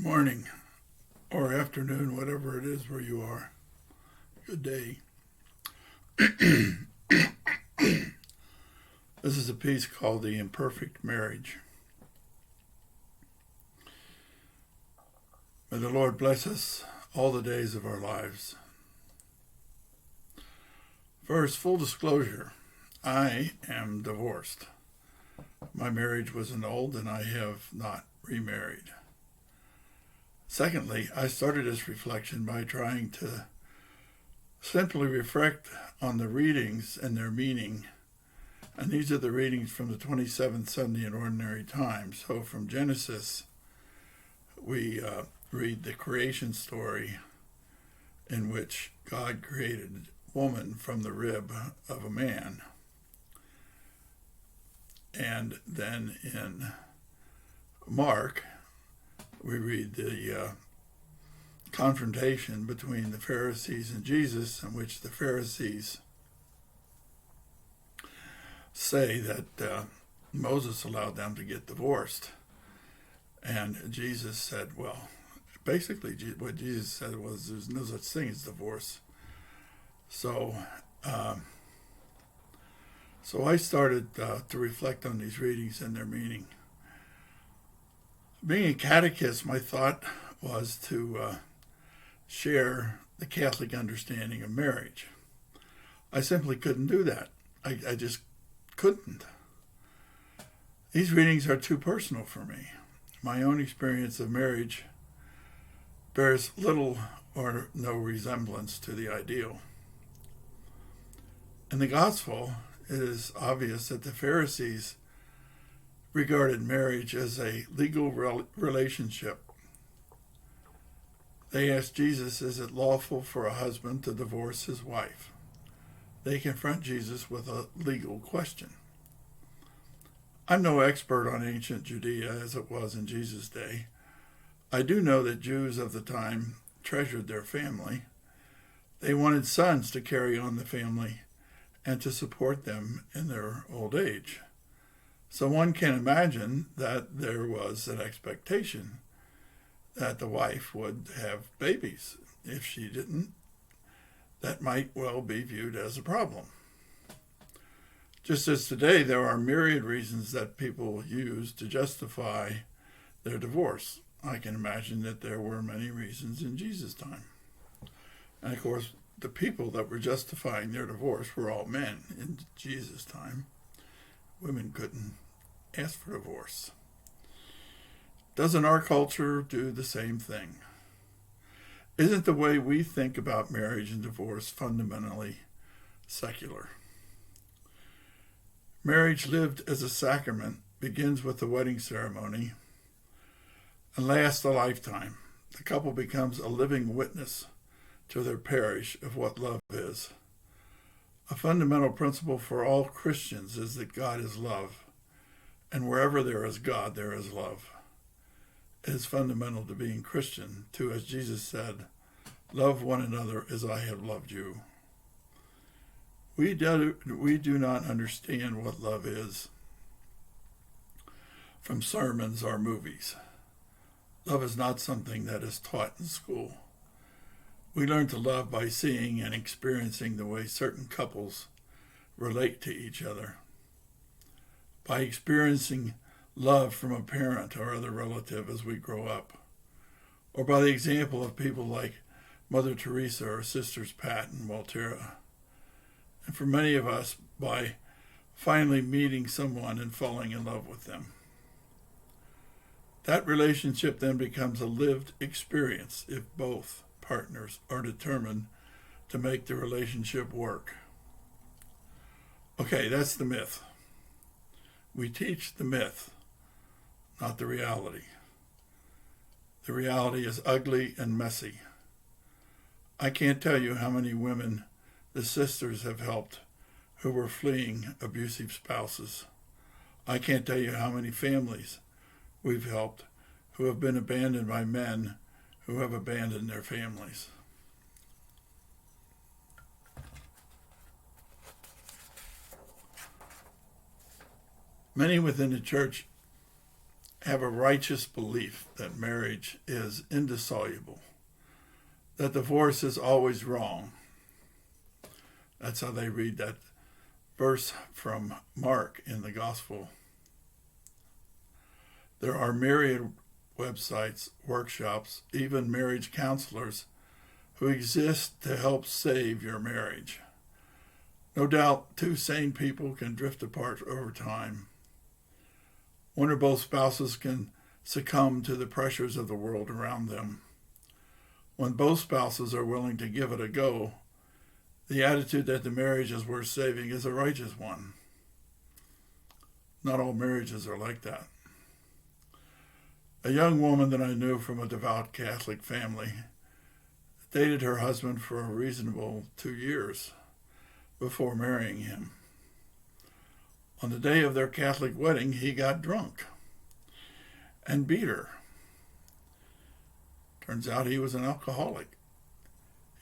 morning or afternoon, whatever it is where you are. Good day. This is a piece called The Imperfect Marriage. May the Lord bless us all the days of our lives. First, full disclosure, I am divorced. My marriage was annulled and I have not remarried. Secondly, I started this reflection by trying to simply reflect on the readings and their meaning. And these are the readings from the 27th Sunday in Ordinary Time. So from Genesis, we read the creation story in which God created woman from the rib of a man. And then in Mark, we read the confrontation between the Pharisees and Jesus, in which the Pharisees say that Moses allowed them to get divorced. And Jesus said, well, basically what Jesus said was there's no such thing as divorce. So I started to reflect on these readings and their meaning. Being a catechist, my thought was to share the Catholic understanding of marriage. I simply couldn't do that. I just couldn't. These readings are too personal for me. My own experience of marriage bears little or no resemblance to the ideal. In the gospel, it is obvious that the Pharisees regarded marriage as a legal relationship. They asked Jesus, is it lawful for a husband to divorce his wife? They confront Jesus with a legal question. I'm no expert on ancient Judea as it was in Jesus' day. I do know that Jews of the time treasured their family. They wanted sons to carry on the family and to support them in their old age. So one can imagine that there was an expectation that the wife would have babies. If she didn't, that might well be viewed as a problem. Just as today, there are myriad reasons that people use to justify their divorce. I can imagine that there were many reasons in Jesus' time. And of course, the people that were justifying their divorce were all men in Jesus' time. Women couldn't ask for divorce. Doesn't our culture do the same thing? Isn't the way we think about marriage and divorce fundamentally secular? Marriage lived as a sacrament begins with the wedding ceremony and lasts a lifetime. The couple becomes a living witness to their parish of what love is. A fundamental principle for all Christians is that God is love, and wherever there is God, there is love. It is fundamental to being Christian, too, as Jesus said, love one another as I have loved you. We do not understand what love is from sermons or movies. Love is not something that is taught in school. We learn to love by seeing and experiencing the way certain couples relate to each other. By experiencing love from a parent or other relative as we grow up, or by the example of people like Mother Teresa or Sisters Pat and Waltera. And for many of us, by finally meeting someone and falling in love with them. That relationship then becomes a lived experience if both partners are determined to make the relationship work. Okay, that's the myth. We teach the myth, not the reality. The reality is ugly and messy. I can't tell you how many women the sisters have helped who were fleeing abusive spouses. I can't tell you how many families we've helped who have been abandoned by men who have abandoned their families. Many within the church have a righteous belief that marriage is indissoluble, that divorce is always wrong. That's how they read that verse from Mark in the Gospel. There are myriad websites, workshops, even marriage counselors who exist to help save your marriage. No doubt, two sane people can drift apart over time. One or both spouses can succumb to the pressures of the world around them. When both spouses are willing to give it a go, the attitude that the marriage is worth saving is a righteous one. Not all marriages are like that. A young woman that I knew from a devout Catholic family dated her husband for a reasonable 2 years before marrying him. On the day of their Catholic wedding, he got drunk and beat her. Turns out he was an alcoholic.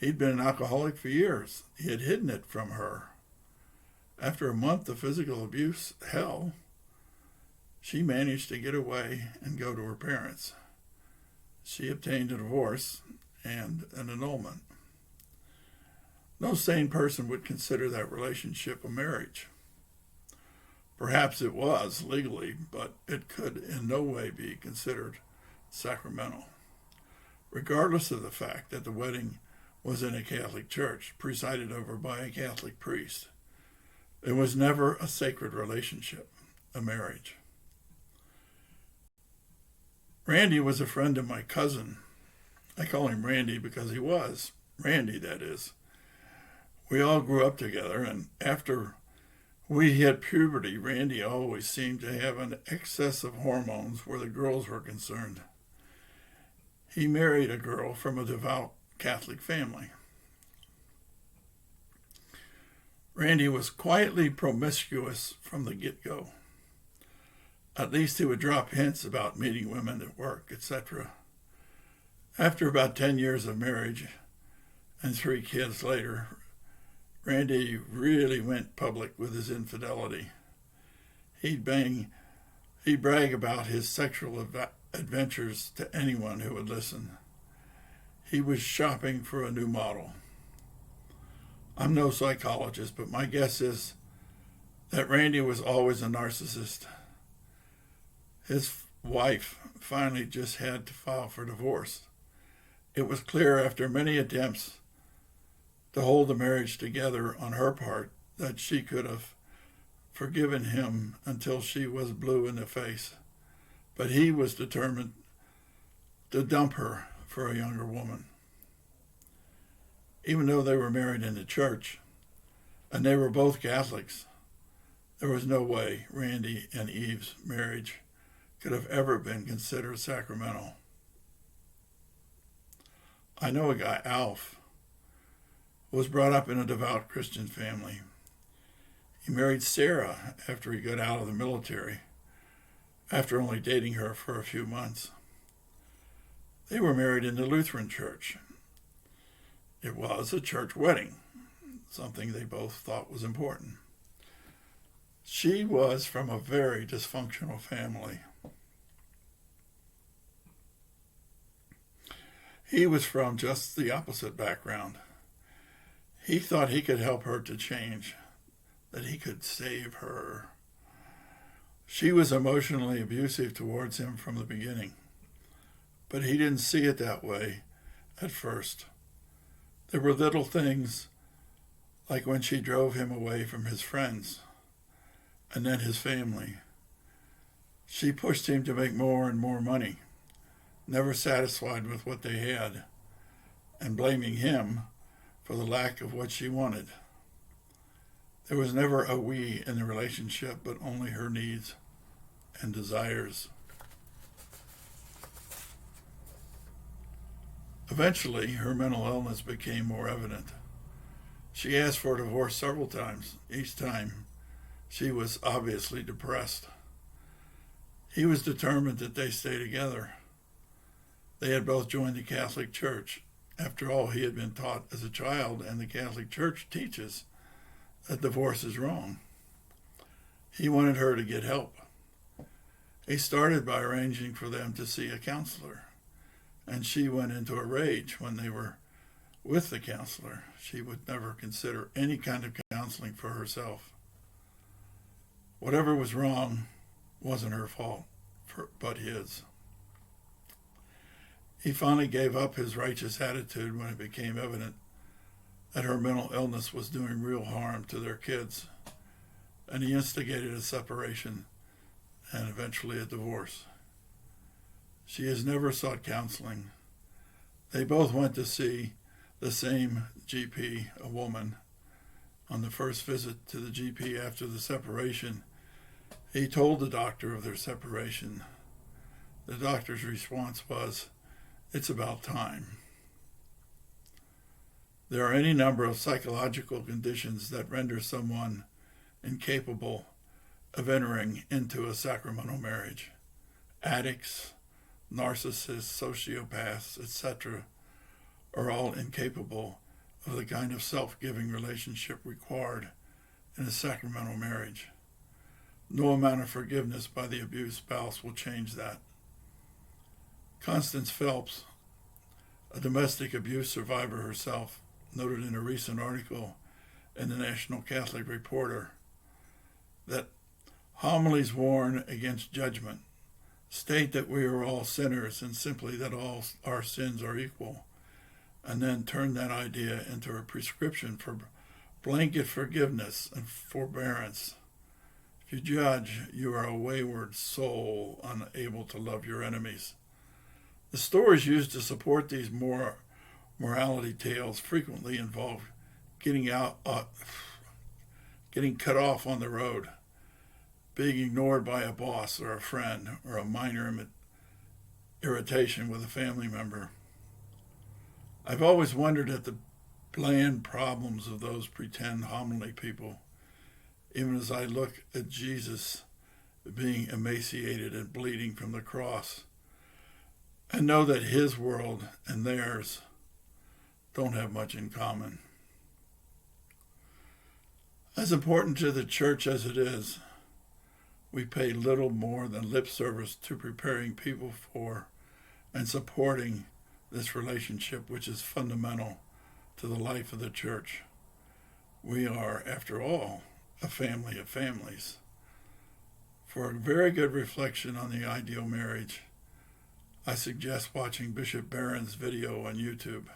He'd been an alcoholic for years. He had hidden it from her. After a month of physical abuse, hell, she managed to get away and go to her parents. She obtained a divorce and an annulment. No sane person would consider that relationship a marriage. Perhaps it was legally, but it could in no way be considered sacramental. Regardless of the fact that the wedding was in a Catholic church, presided over by a Catholic priest, it was never a sacred relationship, a marriage. Randy was a friend of my cousin. I call him Randy because he was. Randy, that is. We all grew up together, and after we hit puberty, Randy always seemed to have an excess of hormones where the girls were concerned. He married a girl from a devout Catholic family. Randy was quietly promiscuous from the get-go. At least he would drop hints about meeting women at work, etc. After about 10 years of marriage and 3 kids later, Randy really went public with his infidelity. He'd brag about his sexual adventures to anyone who would listen. He was shopping for a new model. I'm no psychologist, but my guess is that Randy was always a narcissist. His wife finally just had to file for divorce. It was clear after many attempts to hold the marriage together on her part that she could have forgiven him until she was blue in the face. But he was determined to dump her for a younger woman. Even though they were married in the church, and they were both Catholics, there was no way Randy and Eve's marriage could have ever been considered sacramental. I know a guy, Alf, who was brought up in a devout Christian family. He married Sarah after he got out of the military, after only dating her for a few months. They were married in the Lutheran church. It was a church wedding, something they both thought was important. She was from a very dysfunctional family. He was from just the opposite background. He thought he could help her to change, that he could save her. She was emotionally abusive towards him from the beginning, but he didn't see it that way at first. There were little things, like when she drove him away from his friends and then his family. She pushed him to make more and more money, never satisfied with what they had, and blaming him for the lack of what she wanted. There was never a we in the relationship, but only her needs and desires. Eventually, her mental illness became more evident. She asked for a divorce several times. Each time, she was obviously depressed. He was determined that they stay together. They had both joined the Catholic Church. After all, he had been taught as a child, and the Catholic Church teaches that divorce is wrong. He wanted her to get help. He started by arranging for them to see a counselor, and she went into a rage when they were with the counselor. She would never consider any kind of counseling for herself. Whatever was wrong wasn't her fault, but his. He finally gave up his righteous attitude when it became evident that her mental illness was doing real harm to their kids, and he instigated a separation and eventually a divorce. She has never sought counseling. They both went to see the same GP, a woman. On the first visit to the GP after the separation, he told the doctor of their separation. The doctor's response was, "It's about time." There are any number of psychological conditions that render someone incapable of entering into a sacramental marriage. Addicts, narcissists, sociopaths, etc. are all incapable of the kind of self-giving relationship required in a sacramental marriage. No amount of forgiveness by the abused spouse will change that. Constance Phelps, a domestic abuse survivor herself, noted in a recent article in the National Catholic Reporter that homilies warn against judgment, state that we are all sinners and simply that all our sins are equal, and then turn that idea into a prescription for blanket forgiveness and forbearance. If you judge, you are a wayward soul unable to love your enemies. The stories used to support these morality tales frequently involve getting cut off on the road, being ignored by a boss or a friend, or a minor irritation with a family member. I've always wondered at the bland problems of those pretend homily people, even as I look at Jesus being emaciated and bleeding from the cross, and know that his world and theirs don't have much in common. As important to the church as it is, we pay little more than lip service to preparing people for and supporting this relationship, which is fundamental to the life of the church. We are, after all, a family of families. For a very good reflection on the ideal marriage, I suggest watching Bishop Barron's video on YouTube.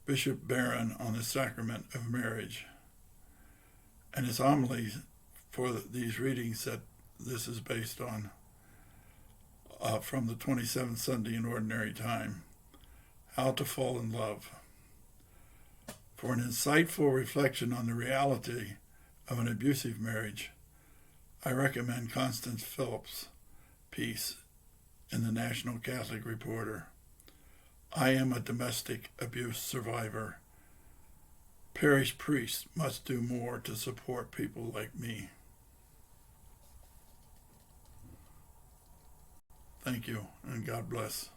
Bishop Barron on the Sacrament of Marriage, and his homily for these readings that this is based on from the 27th Sunday in Ordinary Time, How to Fall in Love. For an insightful reflection on the reality of an abusive marriage, I recommend Constance Phelps' piece in the National Catholic Reporter, I Am a Domestic Abuse Survivor. Parish priests must do more to support people like me. Thank you, and God bless.